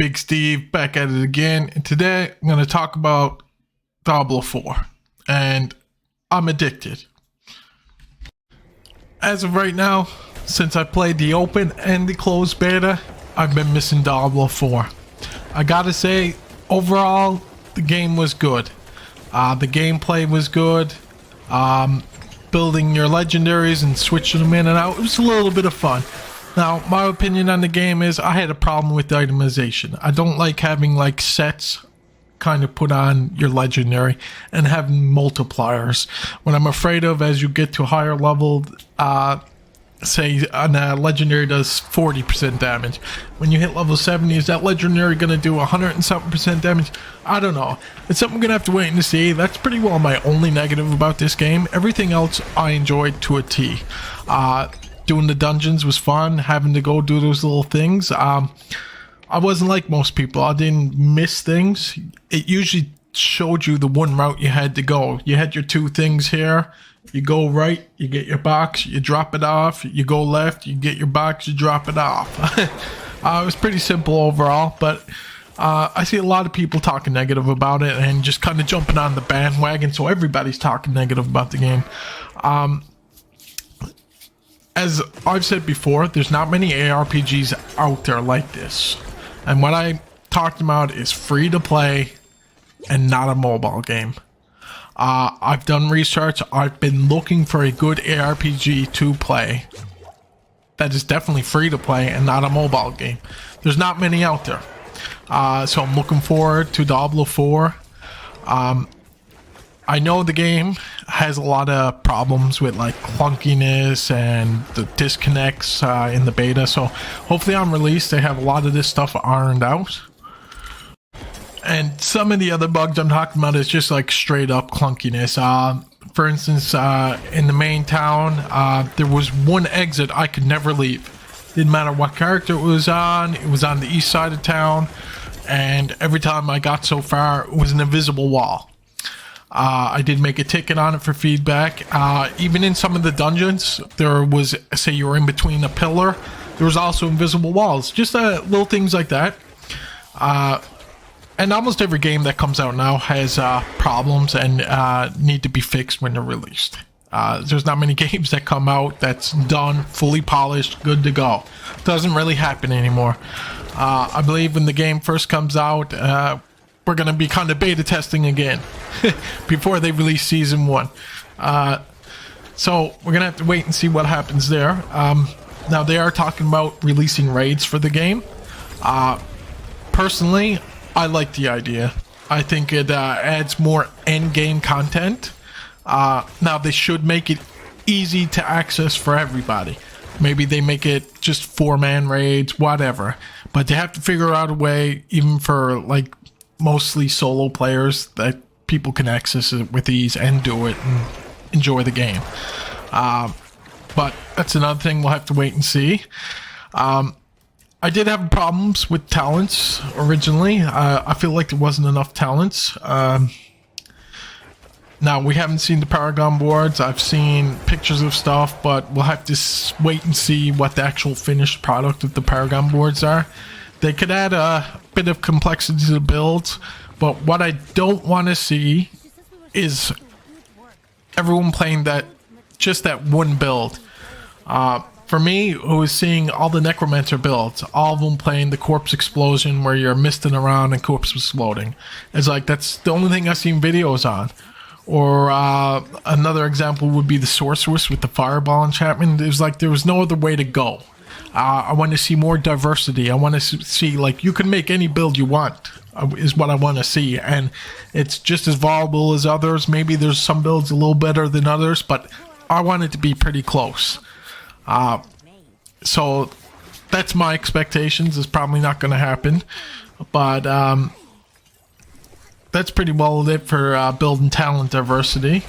Big Steve back at it again, and today I'm going to talk about Diablo 4, and I'm addicted. As of right now, since I played the open and the closed beta, I've been missing Diablo 4. I gotta say, overall, the game was good. The gameplay was good. Building your legendaries and switching them in and out, it was a little bit of fun. Now, my opinion on the game is I had a problem with the itemization. I don't like having like sets kind of put on your legendary and having multipliers. What I'm afraid of as you get to higher level, say on a legendary does 40% damage. When you hit level 70, is that legendary going to do 100 and something percent damage? I don't know. It's something we're going to have to wait and see. That's pretty well my only negative about this game. Everything else I enjoyed to a T. Doing the dungeons was fun, having to go do those little things. I wasn't like most people. I didn't miss things. It usually showed you the one route you had to go. You had your two things here. You go right, you get your box, you drop it off. You go left, you get your box, you drop it off. It was pretty simple overall, but I see a lot of people talking negative about it and just kind of jumping on the bandwagon, so everybody's talking negative about the game. As I've said before, there's not many ARPGs out there like this. And what I'm talking about is free to play and not a mobile game. I've done research. I've been looking for a good ARPG to play that is definitely free to play and not a mobile game. There's not many out there. So I'm looking forward to Diablo 4. I know the game has a lot of problems with like clunkiness and the disconnects in the beta, so hopefully on release they have a lot of this stuff ironed out. And some of the other bugs I'm talking about is just like straight up clunkiness. For instance, in the main town, there was one exit I could never leave. Didn't matter what character it was on the east side of town, and every time I got so far, it was an invisible wall. I did make a ticket on it for feedback. Even in some of the dungeons, there was, say you were in between a pillar, there was also invisible walls. Just little things like that. And almost every game that comes out now has problems and need to be fixed when they're released. There's not many games that come out that's done, fully polished, good to go. Doesn't really happen anymore. I believe when the game first comes out, we're going to be kind of beta testing again before they release season 1. So we're going to have to wait and see what happens there. Now they are talking about releasing raids for the game. Personally, I like the idea. I think it adds more end game content. Now they should make it easy to access for everybody. Maybe they make it just 4-man raids, whatever. But they have to figure out a way, even for like mostly solo players, that people can access it with ease and do it and enjoy the game. But that's another thing we'll have to wait and see. I did have problems with talents originally. I feel like there wasn't enough talents. Now, we haven't seen the Paragon boards. I've seen pictures of stuff, but we'll have to wait and see what the actual finished product of the Paragon boards are. They could add a bit of complexity to the builds, but what I don't want to see is everyone playing just that one build. For me, who was seeing all the Necromancer builds, all of them playing the Corpse Explosion where you're misting around and corpse exploding. It's like, that's the only thing I've seen videos on. Or another example would be the Sorceress with the Fireball enchantment. It was like there was no other way to go. I want to see more diversity. I want to see, like, you can make any build you want, is what I want to see. And it's just as viable as others. Maybe there's some builds a little better than others, but I want it to be pretty close. So that's my expectations. It's probably not going to happen. But that's pretty well it for building talent diversity.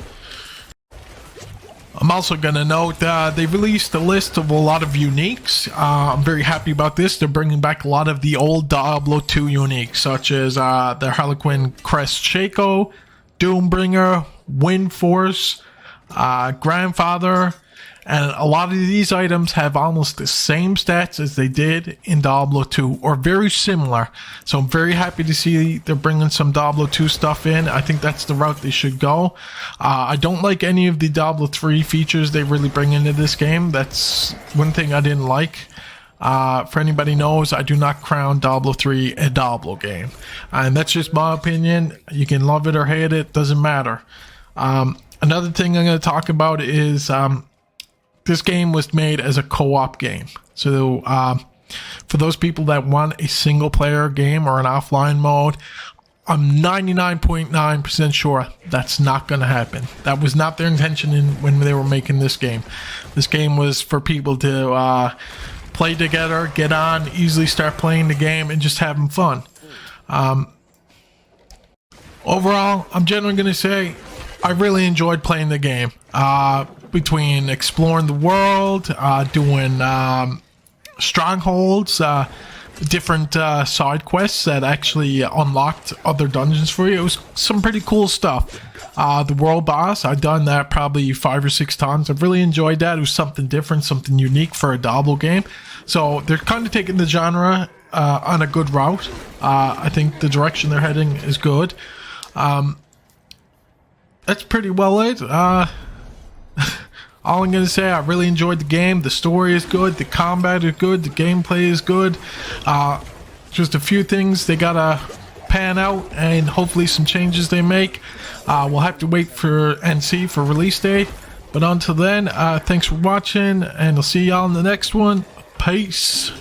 I'm also going to note they released a list of a lot of uniques. I'm very happy about this. They're bringing back a lot of the old Diablo 2 uniques, such as the Harlequin Crest Shaco, Doombringer, Wind Force, grandfather, and a lot of these items have almost the same stats as they did in Diablo 2, or very similar. So I'm very happy to see they're bringing some Diablo 2 stuff in. I think that's the route they should go. I don't like any of the Diablo 3 features they really bring into this game. That's one thing I didn't like. For anybody knows, I do not crown Diablo 3 a Diablo game. And that's just my opinion. You can love it or hate it, doesn't matter. Another thing I'm going to talk about is this game was made as a co-op game. So for those people that want a single player game or an offline mode, I'm 99.9% sure that's not going to happen. That was not their intention when they were making this game. This game was for people to play together, get on, easily start playing the game, and just having fun. Overall, I'm generally going to say I really enjoyed playing the game. Between exploring the world, doing strongholds, different side quests that actually unlocked other dungeons for you. It was some pretty cool stuff. The world boss, I've done that probably 5 or 6 times. I've really enjoyed that. It was something different, something unique for a Diablo game. So they're kind of taking the genre on a good route. I think the direction they're heading is good. That's pretty well it. All I'm going to say, I really enjoyed the game. The story is good. The combat is good. The gameplay is good. Just a few things they got to pan out, and hopefully some changes they make. We'll have to wait and see for release date. But until then, thanks for watching, and I'll see y'all in the next one. Peace.